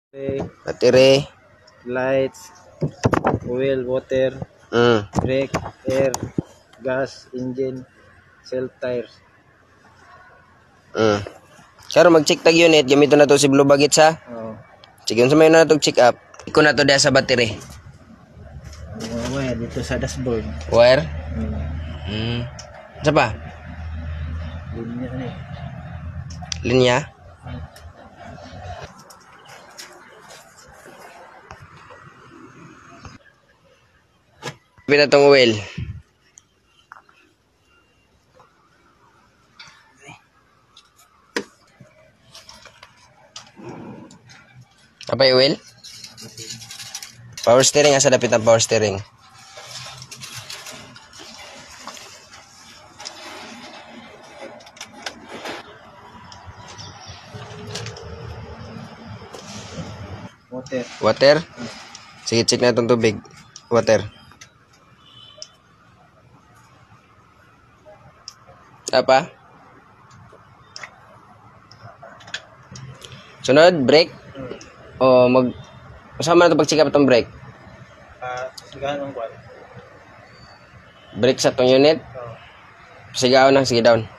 battery, lights, oil, water, brake, air, gas, engine, self tires. Karo mag-check tag unit, gamito na to si Blue Bagets ha. Sige, sa may na to check up. Iko na to dia sa battery. Wire dito sa dashboard. Wire? Sa pa? Linya ni. Linya? Pila tong oil. Apa yung oil? Power steering, asa dapit ang power steering? Water. Water? Sige, check na itong tubig. Water. Apa? Sunod, brake? O kasama na ito pag-check up itong brake? Sigahan ang kwan. Brake sa itong unit? Sigaw na, sige down.